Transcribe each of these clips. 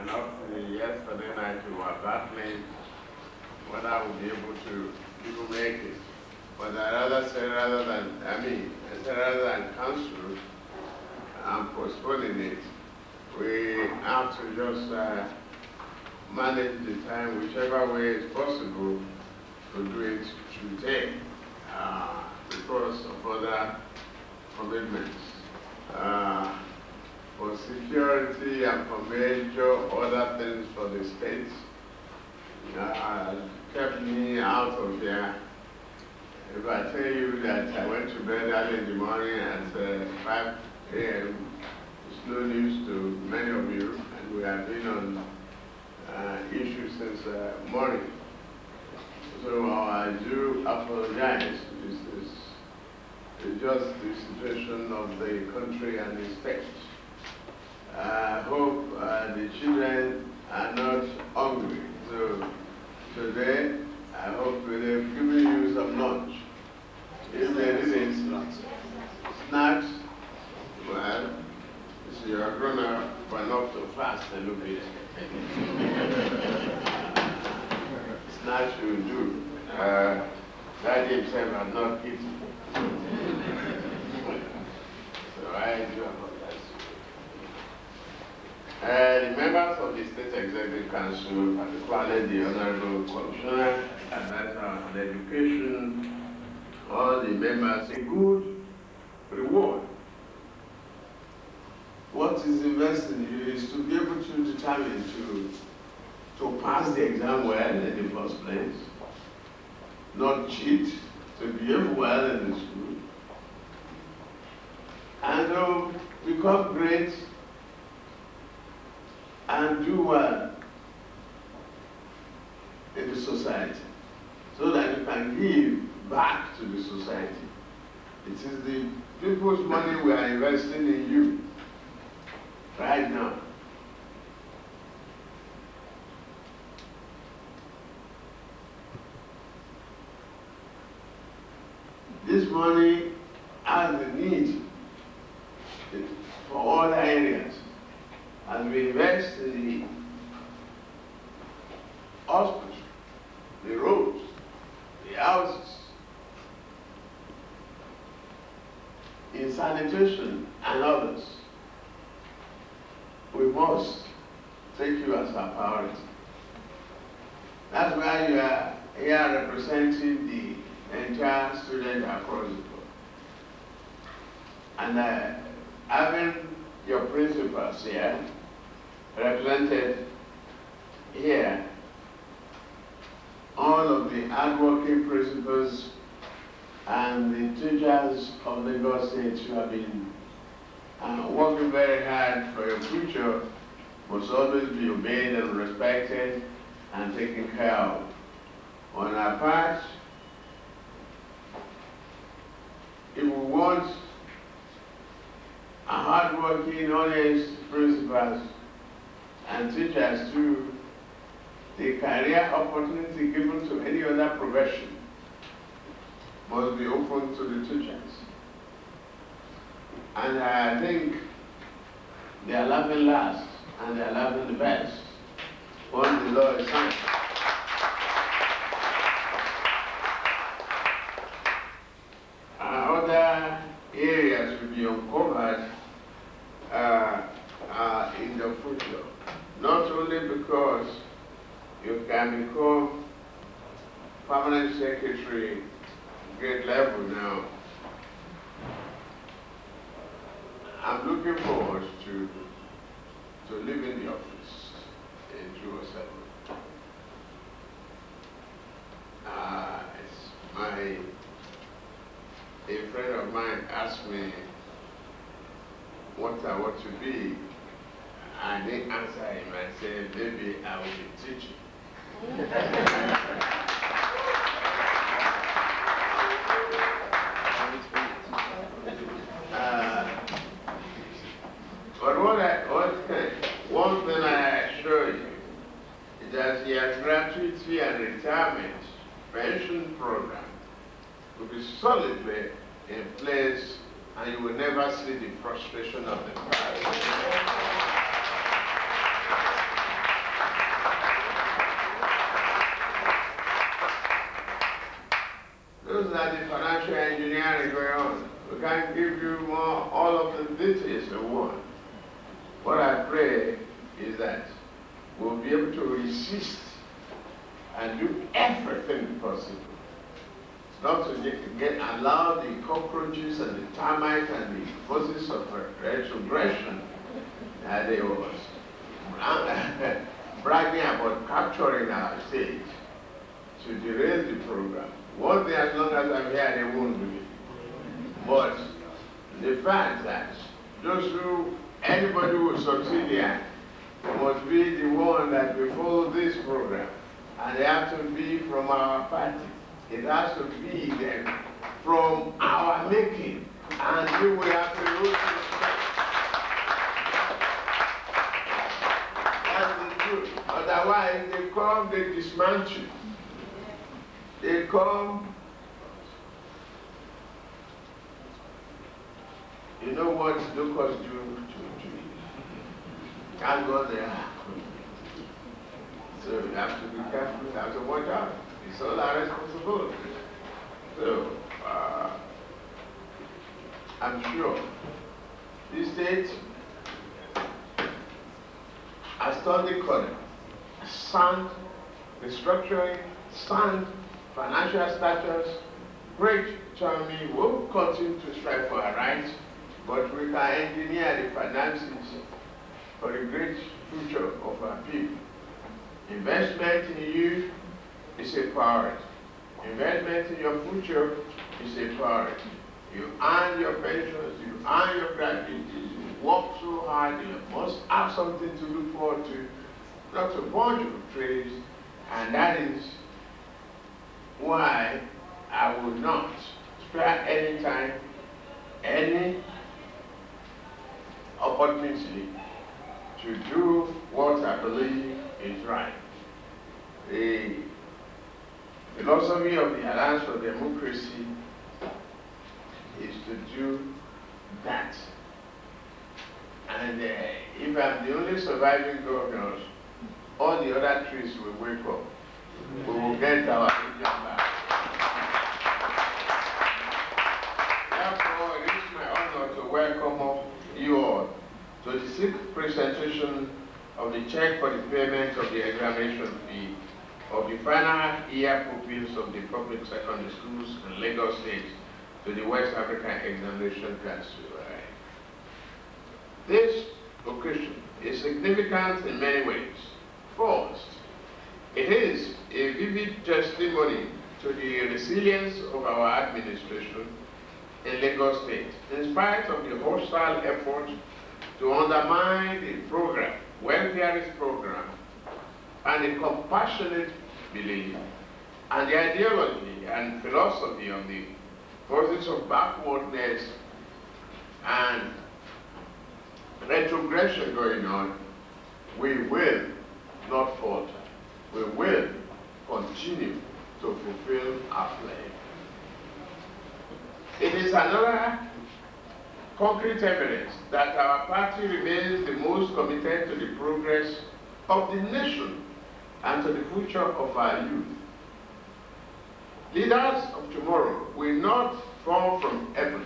and up to yesterday night we were battling whether I would be able to even make it. But I rather say rather than cancel and postponing it, we have to just manage the time whichever way is possible to do it today because of other commitments. For security and for major other things for the state, kept me out of here. If I tell you that I went to bed early in the morning at 5 a.m., it's no news to many of you, and we have been on issues since morning. So I do apologize. It's just the situation of the country and the state. I hope the children are not hungry. So today, I hope they've given you some lunch. If they didn't, snacks, well, so you're grown up enough to fast a little bit. Snacks you do. Daddy himself had not eaten. So I do apologize. The members of the State Executive Council, particularly the Honorable Commissioner on Education, all the members, a good reward. What is invested in you is to be able to determine to pass the exam well in the first place, not cheat, to behave well in the school, and to become great and do well in the society so that you can give back to the society. It is the people's money we are investing in you right now. This money has the need for other areas. As we invest in the hospitals, the roads, the houses, in sanitation and others, we must take you as our priority. That's why you are here representing the entire student across the board. And having your principals here, represented here, all of the hardworking principals and the teachers of Lagos State who have been working very hard for your future must always be obeyed and respected and taken care of. On our part, if we want a hardworking, honest principals and teachers to the career opportunity given to any other profession must be open to the teachers. And I think they are laughing last and they are laughing the best when the law is signed. Other areas will be uncovered in the future, not only because you can become permanent secretary grade level now. I'm looking forward to leaving the office in 2007. A friend of mine asked me what I want to be. I didn't answer him. I said, maybe I will be teaching. But one thing I assure you is that the gratuity and retirement pension program will be solidly in place, and you will never see the frustration of the crowd. can't give you all of the details you want. What I pray is that we'll be able to resist and do everything possible not to allow the cockroaches and the termites and the forces of retrogression that they was bragging about capturing our state to derail the program. One thing, as long as I'm here, they won't do it. But the fact that anybody who will succeed here must be the one that will follow this program. And they have to be from our party. It has to be them from our making. And we will have to lose respect. That's the truth. Otherwise, they come, they dismantle. They come. You know what locusts do to it? Can't go there. So you have to be careful, you have to watch out. It's all our responsibility. So I'm sure this state has turned the corner. Sound restructuring, sound financial status, great economy. We'll continue to strive for our rights, but we can engineer the finances for the great future of our people. Investment in you is a priority. Investment in your future is a priority. You earn your pensions, you earn your gratuities, you work so hard, you must have something to look forward to, not a bunch of trades, and that is why I would not spare any time, any opportunity to do what I believe is right. The philosophy of the Alliance for Democracy is to do that. And if I'm the only surviving governor, all the other trees will wake up. We will get our region back. Therefore, it is my honor to welcome you all to the 6th presentation of the check for the payment of the examination fee of the final year pupils of the public secondary schools in Lagos State to the West African Examination Council. This occasion is significant in many ways. First, it is a vivid testimony to the resilience of our administration in Lagos State, in spite of the hostile effort to undermine the program, welfareist program, and the compassionate belief and the ideology and philosophy of the forces of backwardness and retrogression going on. We will not falter. We will continue to fulfill our pledge. It is another concrete evidence that our party remains the most committed to the progress of the nation and to the future of our youth. Leaders of tomorrow will not fall from heaven.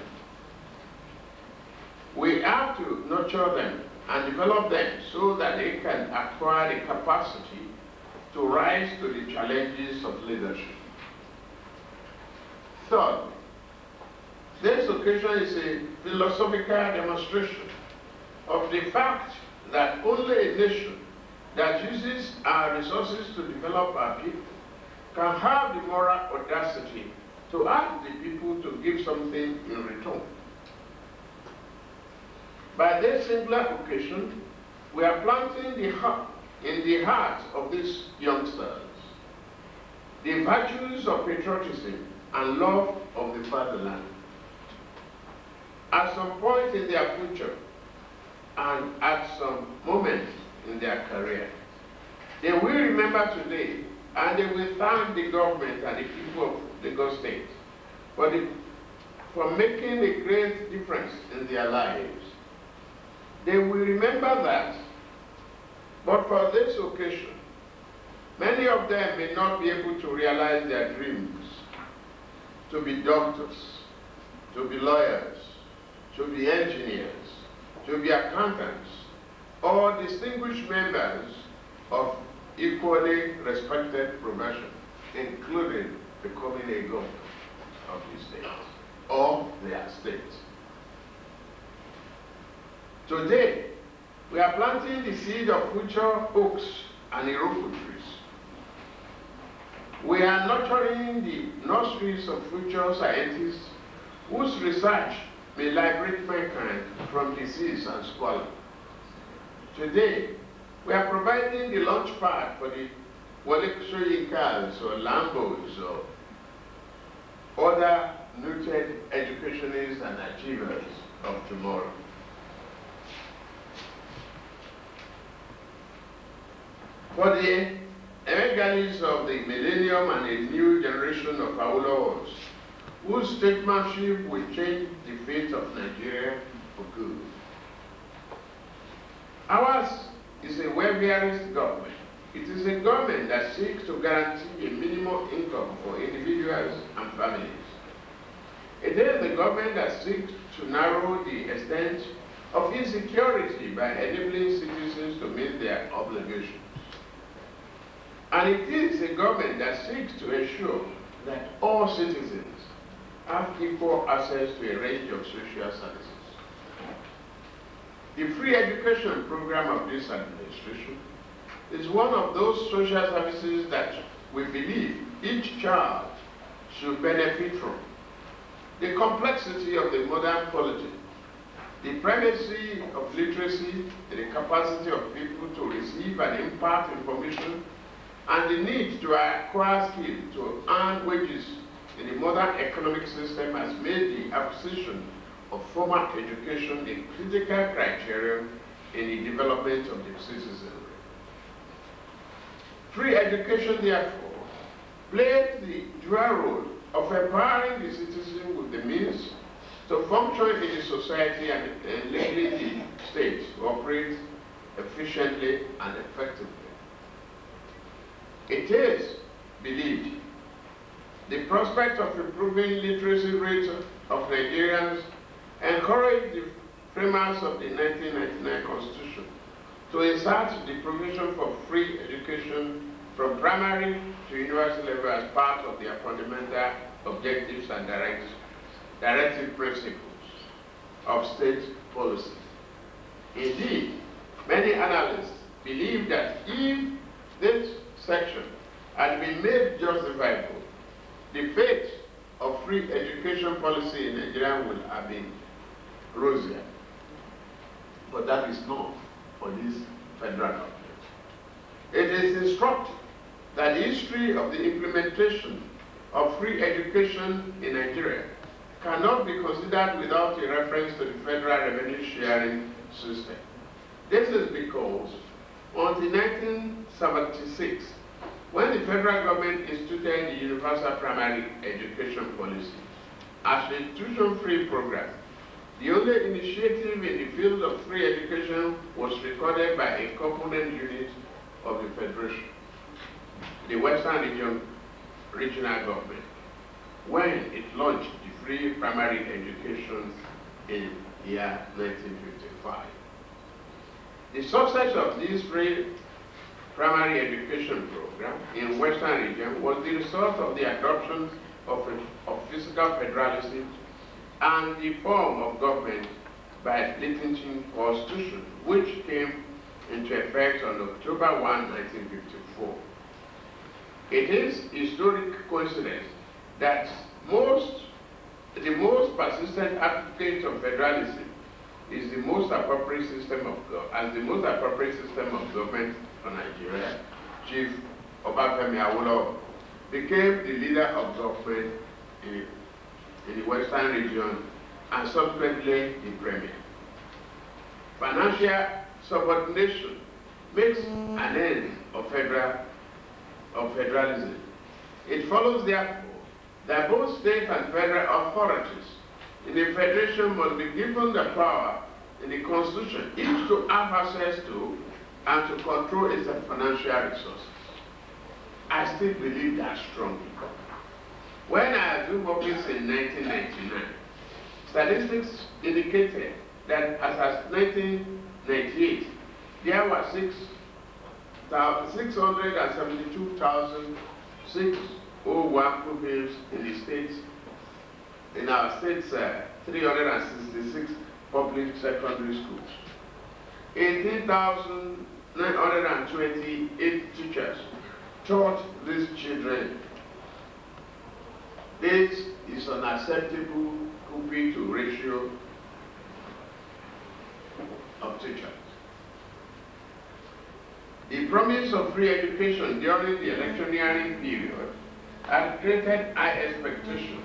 We have to nurture them and develop them so that they can acquire the capacity to rise to the challenges of leadership. Third, this occasion is a philosophical demonstration of the fact that only a nation that uses our resources to develop our people can have the moral audacity to ask the people to give something in return. By this simpler occasion, we are planting in the hearts of these youngsters the virtues of patriotism and love of the fatherland. At some point in their future and at some moment in their career, they will remember today and they will thank the government and the people of Lagos State for making a great difference in their lives. They will remember that, but for this occasion, many of them may not be able to realize their dreams, to be doctors, to be lawyers, to be engineers, to be accountants, or distinguished members of equally respected profession, including becoming a governor of the state or their state. Today, we are planting the seed of future oaks and Iroko trees. We are nurturing the nurseries of future scientists whose research may liberate mankind from disease and squalor. Today, we are providing the launch pad for the Soyinkas or Lambos or other noted educationists and achievers of tomorrow. For the emergence of the millennium and a new generation of Awolowos, whose statesmanship will change the fate of Nigeria for good. Ours is a welfareist government. It is a government that seeks to guarantee a minimum income for individuals and families. It is the government that seeks to narrow the extent of insecurity by enabling citizens to meet their obligations. And it is a government that seeks to ensure that all citizens have equal access to a range of social services. The free education program of this administration is one of those social services that we believe each child should benefit from. The complexity of the modern polity, the primacy of literacy, the capacity of people to receive and impart information, and the need to acquire skill to earn wages in the modern economic system has made the acquisition of formal education a critical criterion in the development of the citizenry. Free education, therefore, plays the dual role of empowering the citizen with the means to function in the society and enabling the state to operate efficiently and effectively. It is believed the prospect of improving literacy rates of Nigerians encouraged the framers of the 1999 Constitution to insert the provision for free education from primary to university level as part of their fundamental objectives and directive principles of state policy. Indeed, many analysts believe that if this section had been made justifiable, the fate of free education policy in Nigeria would have been rosier. But that is not for this federal government. It is instructive that the history of the implementation of free education in Nigeria cannot be considered without a reference to the federal revenue sharing system. This is because until 1976, when the federal government instituted the Universal Primary Education Policy as a tuition-free program, the only initiative in the field of free education was recorded by a component unit of the Federation, the Western Regional Government, when it launched the free primary education in the year 1955. The success of this free primary education program in Western region was the result of the adoption of fiscal federalism and the form of government by Liechtenstein Constitution, which came into effect on October 1, 1954. It is historic coincidence that the most persistent advocate of federalism is the most appropriate system of government for Nigeria, Chief Obafemi Awolowo, became the leader of government in the Western region and subsequently the premier. Financial subordination makes an end of federalism. It follows, therefore, that both state and federal authorities in the federation must be given the power in the Constitution each to have access to and to control its financial resources. I still believe that strongly. When I assumed office in 1999, Statistics indicated that as of 1998, there were 672,601 pupils in the states, in our state's 366 public secondary schools. 18,928 teachers taught these children. This is an acceptable pupil to ratio of teachers. The promise of free education during the electioneering period had created high expectation.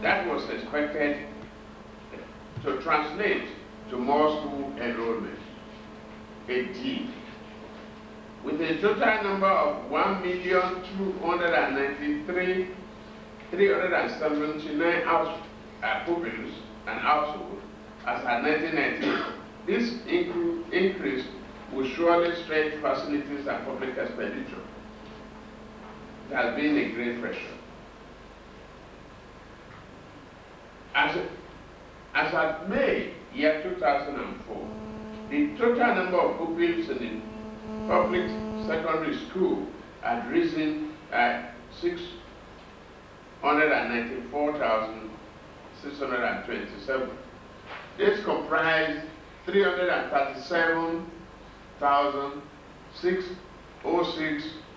That was expected to translate to more school enrollment. It did. With a total number of 1,293,379 pupils and households as at 1998, this increase will surely stretch facilities and public expenditure. It has been a great pressure. As at May year 2004, the total number of pupils in the public secondary school had risen at 694,627. This comprised 337,606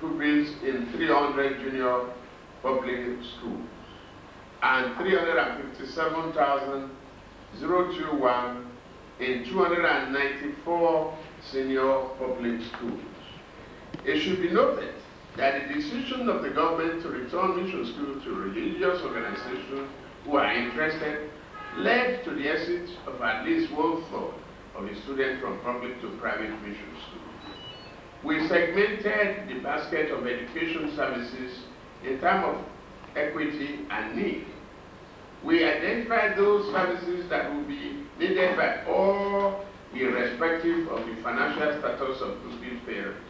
pupils in 300 junior public schools and 357,021 in 294 senior public schools. It should be noted that the decision of the government to return mission schools to religious organizations who are interested led to the exit of at least 1/3 of the students from public to private mission schools. We segmented the basket of education services in terms of equity and need. We identified those services that will be needed by all, irrespective of the financial status of pupils' parents,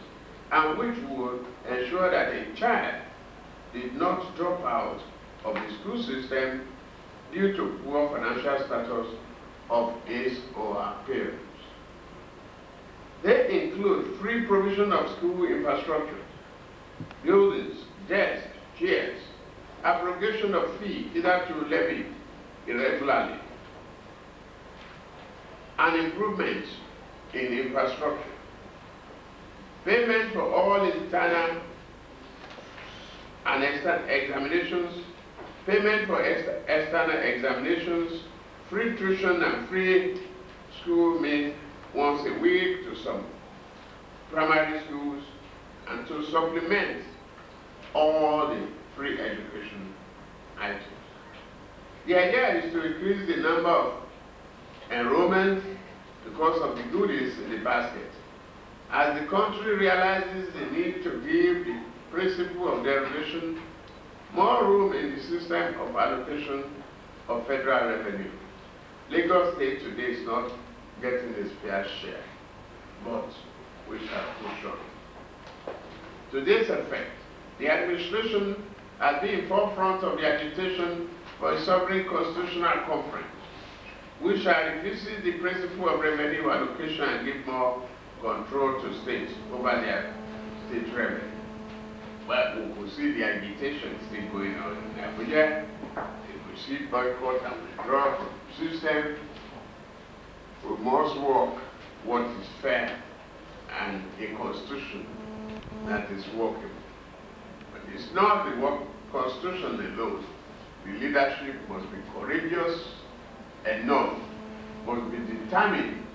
and which would ensure that a child did not drop out of the school system due to poor financial status of his or her parents. They include free provision of school infrastructure, buildings, desks, chairs, abrogation of fee either to levy irregularly, and improvements in infrastructure, payment for all internal and external examinations, payment for external examinations, free tuition and free school meal once a week to some primary schools, and to supplement all the free education items. The idea is to increase the number of enrollment because of the goodies in the basket. As the country realizes the need to give the principle of derivation more room in the system of allocation of federal revenue. Lagos State today is not getting its fair share, but we shall push on. To this effect, the administration has been in forefront of the agitation for a sovereign constitutional conference, which shall revisit the principle of revenue allocation and give more control to states over their state revenue. But we will see the agitation still going on in Abuja. If we see boycott and withdraw from the system, we must work what is fair and a constitution that is workable. But it's not the constitution alone. The leadership must be courageous enough, must be determined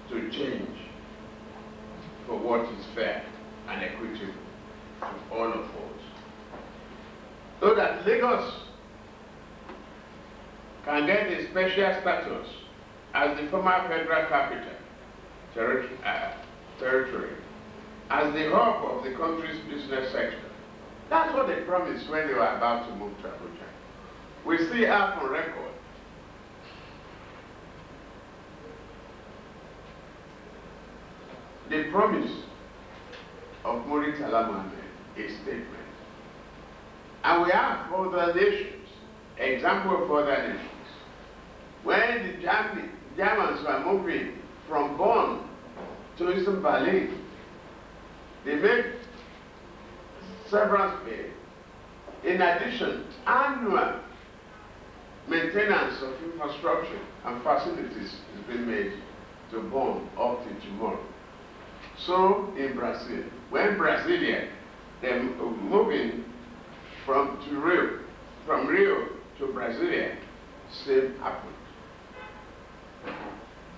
to change for what is fair and equitable to all of us. So that Lagos can get a special status as the former federal capital territory, as the hub of the country's business sector. That's what they promised when they were about to move to Abuja. We still have on record the promise of Muritala Mohammed, a statement. And we have other nations, example of other nations. When the Germans were moving from Bonn to Eastern Berlin, they made severance pay. In addition, annual maintenance of infrastructure and facilities is being made to Bonn up to tomorrow. So in Brazil, when Brasilia, they're moving from Rio to Brasilia, same happened.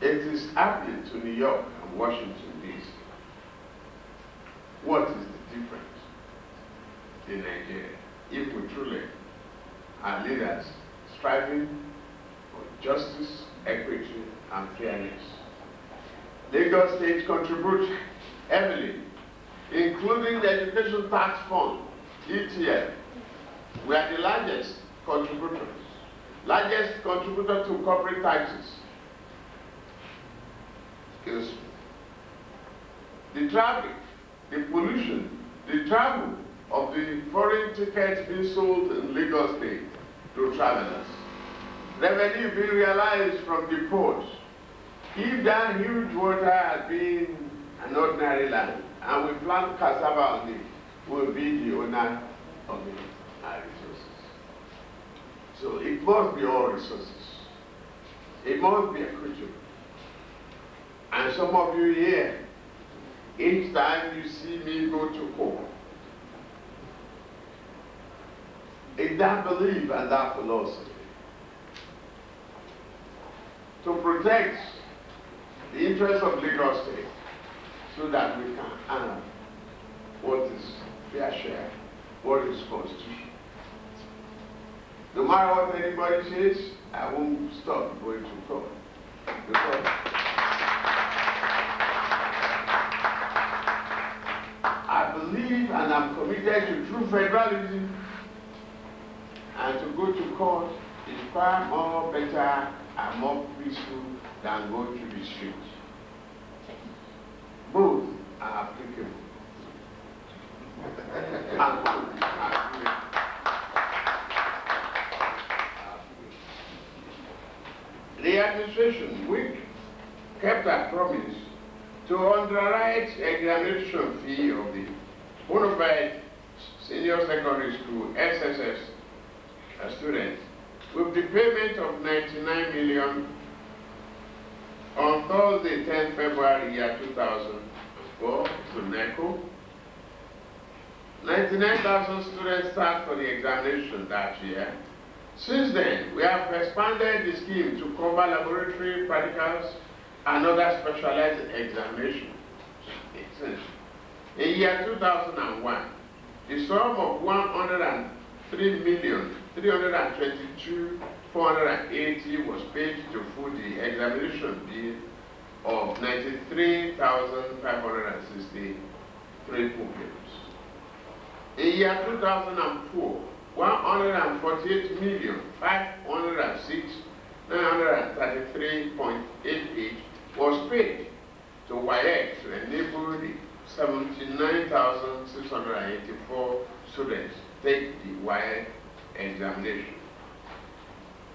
It is happening to New York and Washington, D.C. What is the difference in Nigeria if we truly are leaders striving for justice, equity, and fairness? Lagos State contributes heavily, including the Education Tax Fund, ETL. We are the largest contributor to corporate taxes. Because the traffic, the pollution, the travel of the foreign tickets being sold in Lagos State to travelers. Revenue being realized from the ports. If that huge water had been an ordinary land, and we plant cassava on it, we'll be the owner of our resources. So it must be all resources. It must be equitable. And some of you here, each time you see me go to court, in that belief and that philosophy, to protect the interests of Lagos State, so that we can honor what is fair share, what is constitution. No matter what anybody says, I won't stop going to court. Because I believe and I'm committed to true federalism, and to go to court is far more better and more peaceful than going to the street. Both are applicable. The administration, which kept a promise to underwrite examination fee of the bona fide senior secondary school SSS students with the payment of 99 million on Thursday, 10 February, year 2004, to NECO. 99,000 students start for the examination that year. Since then, we have expanded the scheme to cover laboratory practicals and other specialized examinations. In year 2001, the sum of 103,322,480 was paid to foot the examination bill of 93,563 pupils. In year 2004, 148,506,933.88 was paid to WAEC to enable the 79,684 students take the WAEC examination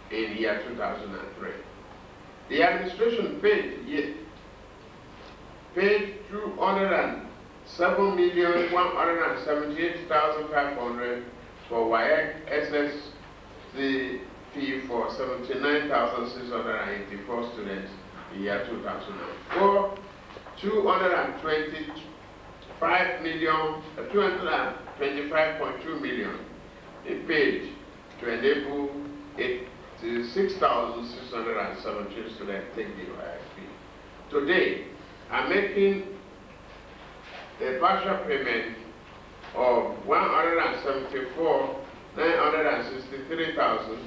in year 2003. The administration paid 207,178,500 for WAEC SSC fee for 79,684 students in year 2004. 225.2 million is paid to enable 86,617 students take the WAEC fee. Today, I'm making a partial payment of 174,963,000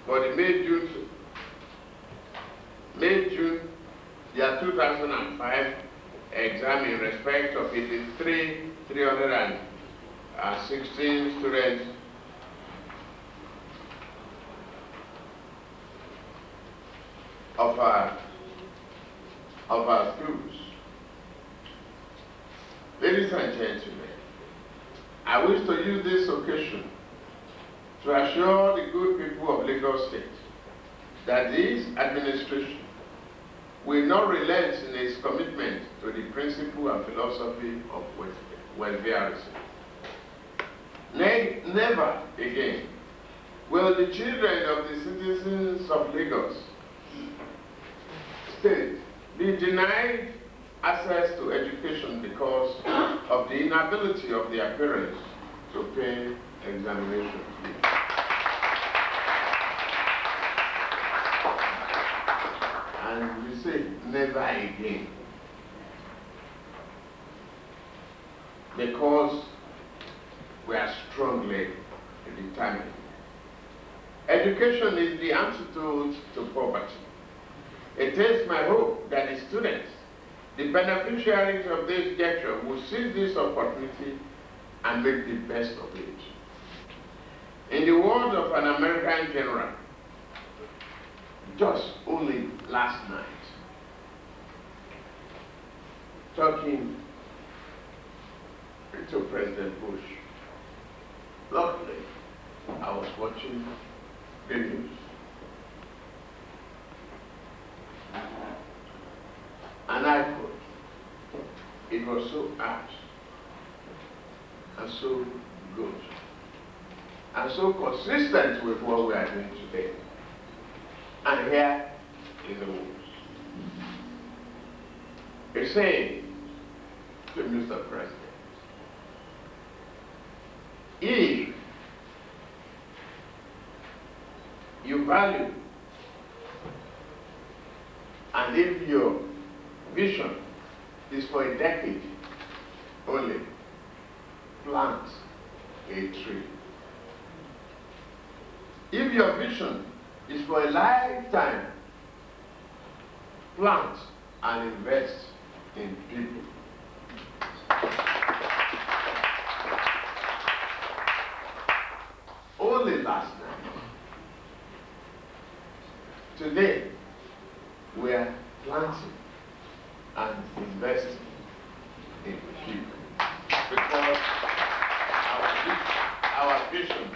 for the May-June year 2005 exam in respect of 83,316 students of our schools. Ladies and gentlemen, I wish to use this occasion to assure the good people of Lagos State that this administration will not relent in its commitment to the principle and philosophy of welfareism. Never again will the children of the citizens of Lagos State be denied access to education because of the inability of their parents to pay examination fees. And we say never again, because we are strongly determined. Education is the antidote to poverty. It is my hope that the students, the beneficiaries of this gesture, will seize this opportunity and make the best of it. In the words of an American general, just only last night, talking to President Bush, luckily, I was watching the news. And I thought it was so apt and so good and so consistent with what we are doing today. And here is the words. It's saying to Mr. President, if you value and if your vision is for a decade only, plant a tree. If your vision is for a lifetime, plant and invest in people. Only last night. Today, we are planting and investing in people because our vision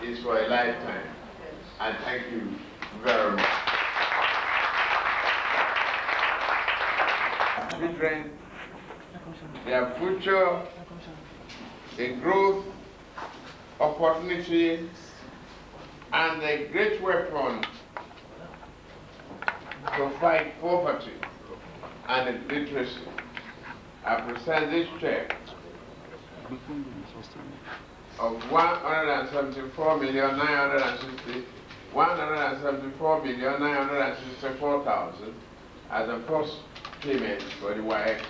is for a lifetime. And thank you very much. Children, their future, a growth, opportunity, and a great weapon to fight poverty and illiteracy. I present this check of 174,964,000 as a first payment for the WAEC.